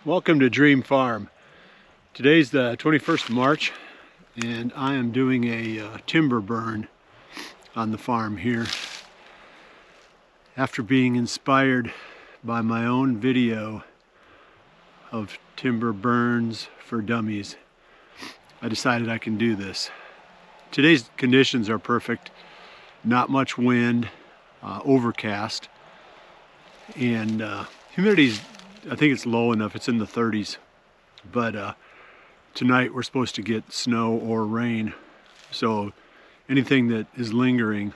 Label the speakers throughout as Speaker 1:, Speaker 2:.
Speaker 1: Welcome to Dream Farm. Today's the 21st of March and I am doing a timber burn on the farm here. After being inspired by my own video of timber burns for dummies, I decided I can do this. Today's conditions are perfect. Not much wind, overcast, and humidity's, I think it's low enough, it's in the 30s. But tonight we're supposed to get snow or rain. So anything that is lingering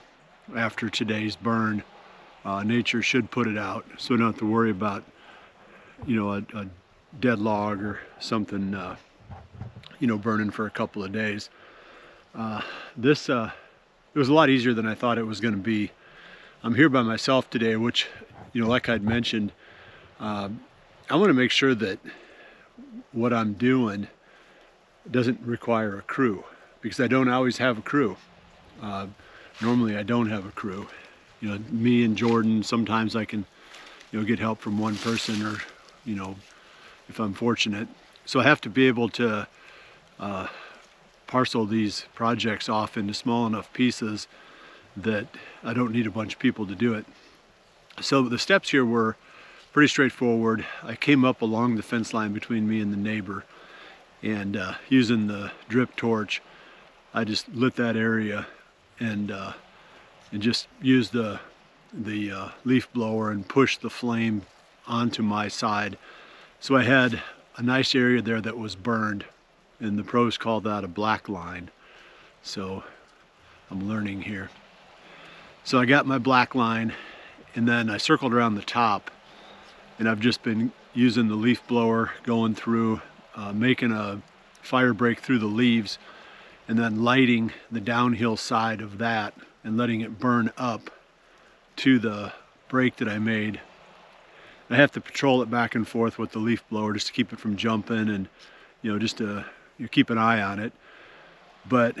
Speaker 1: after today's burn, nature should put it out. So we don't have to worry about, a dead log or something, burning for a couple of days. It was a lot easier than I thought it was going to be. I'm here by myself today, which, like I'd mentioned, I want to make sure that what I'm doing doesn't require a crew, because I don't always have a crew. Normally I don't have a crew. Me and Jordan, sometimes I can, get help from one person, or, if I'm fortunate. So I have to be able to parcel these projects off into small enough pieces that I don't need a bunch of people to do it. So the steps here were pretty straightforward. I came up along the fence line between me and the neighbor, and using the drip torch, I just lit that area and just used the leaf blower and pushed the flame onto my side. So I had a nice area there that was burned, and the pros call that a black line. So I'm learning here. So I got my black line, and then I circled around the top, and I've just been using the leaf blower, going through, making a fire break through the leaves, and then lighting the downhill side of that and letting it burn up to the break that I made. I have to patrol it back and forth with the leaf blower just to keep it from jumping, and just to keep an eye on it. But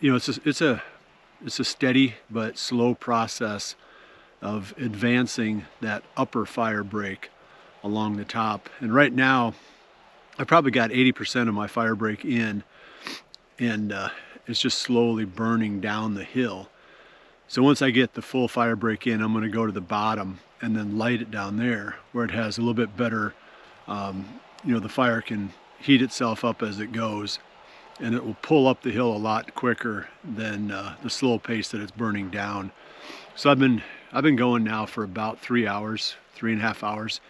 Speaker 1: it's a steady but slow process of advancing that upper fire break along the top. And right now I probably got 80% of my fire break in, and it's just slowly burning down the hill. So once I get the full fire break in, I'm going to go to the bottom and then light it down there where it has a little bit better, the fire can heat itself up as it goes, and it will pull up the hill a lot quicker than the slow pace that it's burning down. So I've been going now for about 3 hours, 3.5 hours,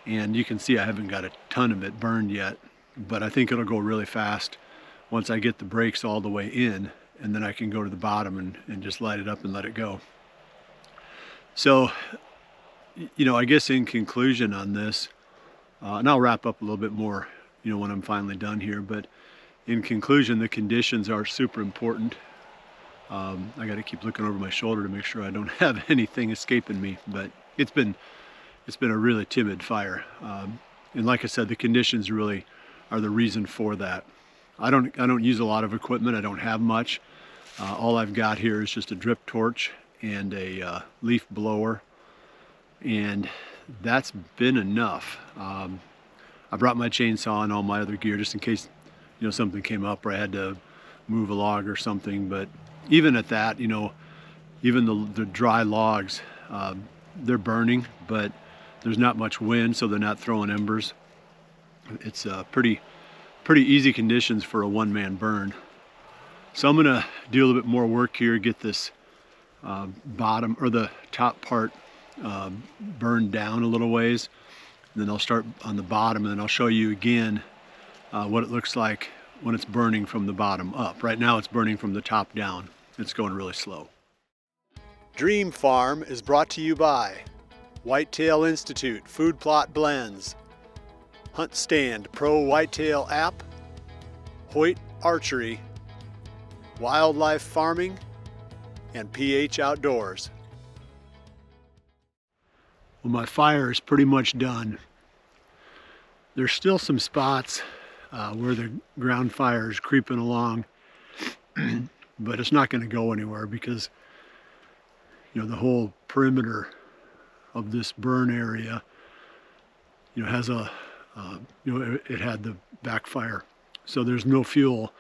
Speaker 1: and you can see I haven't got a ton of it burned yet, but I think it'll go really fast once I get the brakes all the way in, and then I can go to the bottom and just light it up and let it go. So, I guess in conclusion on this, and I'll wrap up a little bit more, when I'm finally done here, but in conclusion, the conditions are super important. I got to keep looking over my shoulder to make sure I don't have anything escaping me, but it's been a really timid fire, and like I said, the conditions really are the reason for that. I don't use a lot of equipment. I don't have much. All I've got here is just a drip torch and a leaf blower, and that's been enough. I brought my chainsaw and all my other gear just in case something came up or I had to move a log or something. But even at that, even the dry logs, they're burning, but there's not much wind, so they're not throwing embers. It's pretty easy conditions for a one-man burn. So I'm gonna do a little bit more work here, get this bottom or the top part burned down a little ways, and then I'll start on the bottom, and then I'll show you again what it looks like when it's burning from the bottom up. Right now it's burning from the top down. It's going really slow. Dream Farm is brought to you by Whitetail Institute Food Plot Blends, Hunt Stand Pro Whitetail app, Hoyt Archery, Wildlife Farming, and PH Outdoors. Well, my fire is pretty much done. There's still some spots where the ground fire is creeping along, but it's not going to go anywhere because the whole perimeter of this burn area has a it had the backfire. So there's no fuel.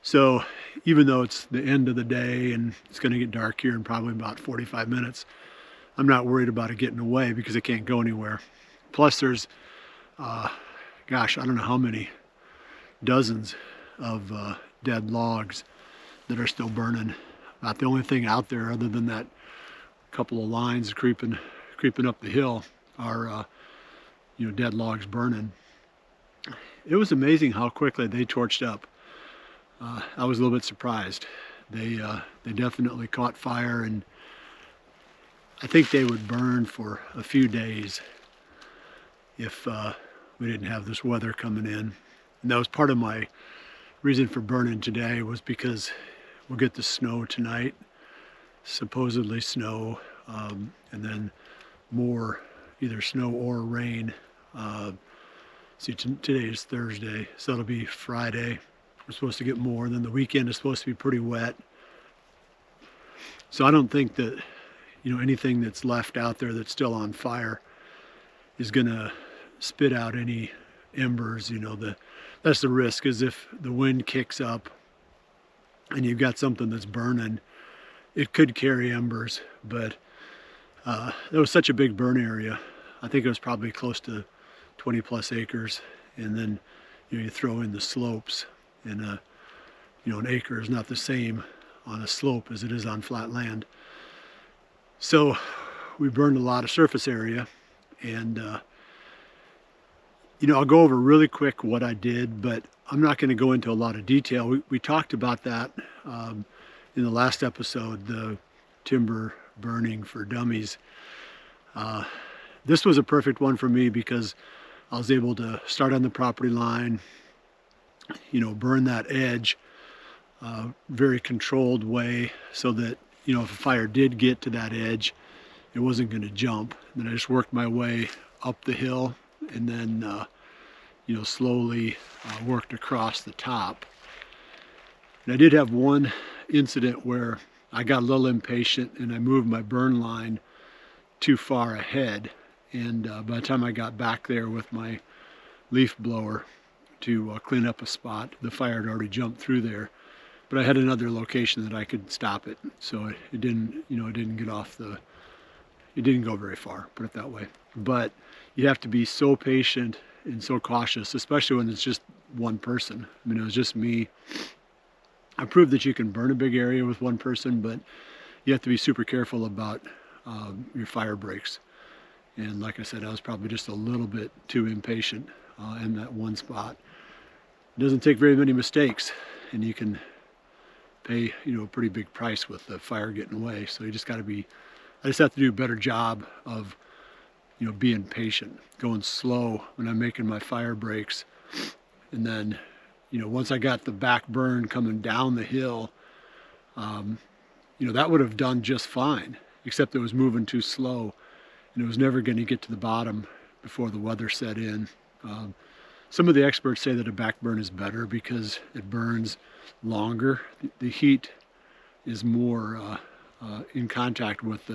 Speaker 1: So even though it's the end of the day and it's going to get dark here in probably about 45 minutes, I'm not worried about it getting away because it can't go anywhere. Plus there's, gosh, I don't know how many dozens of dead logs that are still burning. About the only thing out there other than that couple of lines creeping up the hill are dead logs burning. It was amazing how quickly they torched up. I was a little bit surprised. They definitely caught fire, and I think they would burn for a few days if we didn't have this weather coming in. And that was part of my reason for burning today, was because we'll get the snow tonight, supposedly snow, and then more either snow or rain. See, today is Thursday, so it'll be Friday. We're supposed to get more, and then the weekend is supposed to be pretty wet. So I don't think that anything that's left out there that's still on fire is gonna spit out any embers. That's the risk, is if the wind kicks up and you've got something that's burning, it could carry embers. But there was such a big burn area. I think it was probably close to 20 plus acres, and then you throw in the slopes, and an acre is not the same on a slope as it is on flat land. So we burned a lot of surface area, and I'll go over really quick what I did, but I'm not going to go into a lot of detail. We talked about that in the last episode, the timber burning for dummies. This was a perfect one for me because I was able to start on the property line, burn that edge, very controlled way, so that if a fire did get to that edge, it wasn't going to jump. And then I just worked my way up the hill, and then slowly worked across the top. And I did have one incident where I got a little impatient and I moved my burn line too far ahead, and by the time I got back there with my leaf blower to clean up a spot, the fire had already jumped through there. But I had another location that I could stop it, so it didn't it didn't go very far, put it that way. But you have to be so patient and so cautious, especially when it's just one person. I mean, it was just me. I proved that you can burn a big area with one person, but you have to be super careful about your fire breaks. And like I said, I was probably just a little bit too impatient in that one spot. It doesn't take very many mistakes, and you can pay a pretty big price with the fire getting away. So you just got to be, I just have to do a better job of being patient, going slow when I'm making my fire breaks. And then once I got the back burn coming down the hill, that would have done just fine, except it was moving too slow, and it was never going to get to the bottom before the weather set in. Some of the experts say that a back burn is better because it burns longer. The heat is more in contact with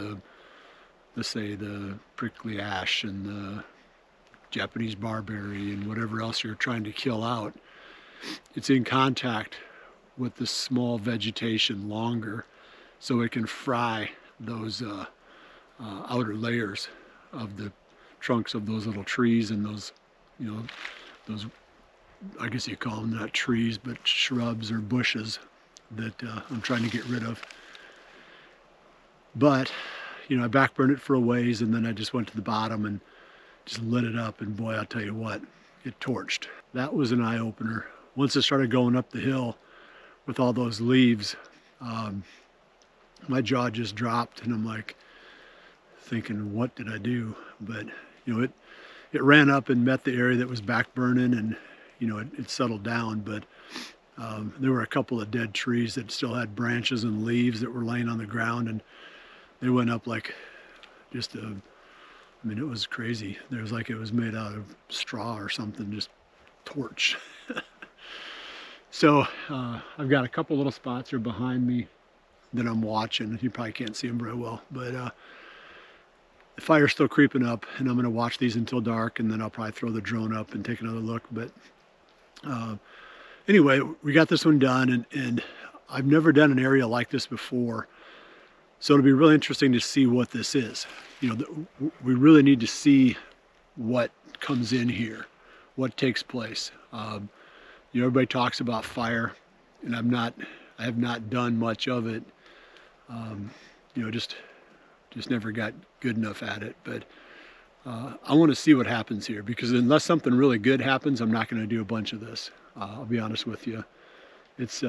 Speaker 1: let's say the prickly ash and the Japanese barberry and whatever else you're trying to kill out. It's in contact with the small vegetation longer, so it can fry those outer layers of the trunks of those little trees and those I guess you call them not trees, but shrubs or bushes that I'm trying to get rid of. But I backburned it for a ways, and then I just went to the bottom and just lit it up, and boy, I'll tell you what, it torched. That was an eye-opener. Once it started going up the hill with all those leaves, my jaw just dropped, and I'm like thinking, what did I do? But it ran up and met the area that was back burning, and it settled down. But there were a couple of dead trees that still had branches and leaves that were laying on the ground, and they went up like just it was crazy. There was like it was made out of straw or something, just torched. So I've got a couple little spots here behind me that I'm watching. You probably can't see them very well, but the fire's still creeping up, and I'm going to watch these until dark, and then I'll probably throw the drone up and take another look. But anyway, we got this one done, and I've never done an area like this before. So it'll be really interesting to see what this is. You know, we really need to see what comes in here, what takes place. You know, everybody talks about fire, and I have not done much of it. You know, just never got good enough at it. But I want to see what happens here, because unless something really good happens, I'm not going to do a bunch of this. I'll be honest with you. It's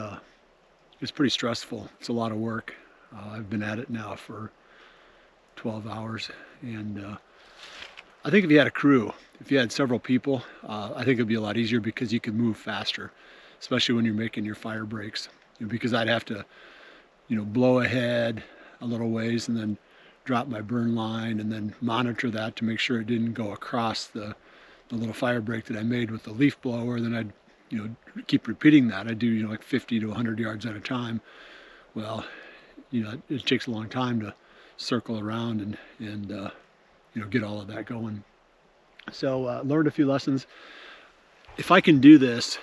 Speaker 1: pretty stressful. It's a lot of work. I've been at it now for 12 hours, and I think if you had a crew, if you had several people, I think it'd be a lot easier, because you could move faster, especially when you're making your fire breaks. You know, because I'd have to, you know, blow ahead a little ways and then drop my burn line and then monitor that to make sure it didn't go across the little fire break that I made with the leaf blower. Then I'd, you know, keep repeating that. I'd do, you know, like 50 to 100 yards at a time. Well, you know, it takes a long time to circle around and you know, get all of that going. So learned a few lessons. If I can do this,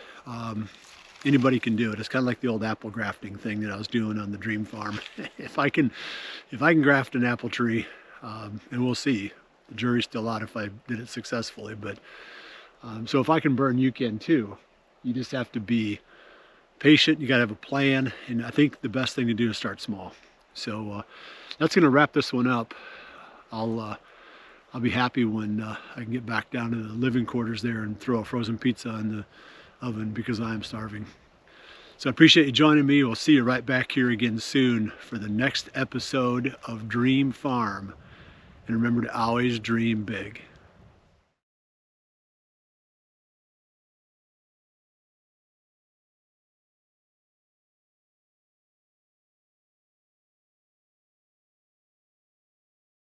Speaker 1: anybody can do it. It's kind of like the old apple grafting thing that I was doing on the dream farm. If I can graft an apple tree, and we'll see. The jury's still out if I did it successfully. But so if I can burn, you can too. You just have to be patient. You got to have a plan, and I think the best thing to do is start small. So that's going to wrap this one up. I'll be happy when I can get back down to the living quarters there and throw a frozen pizza in the oven, because I am starving. So I appreciate you joining me. We'll see you right back here again soon for the next episode of Dream Farm. And remember to always dream big.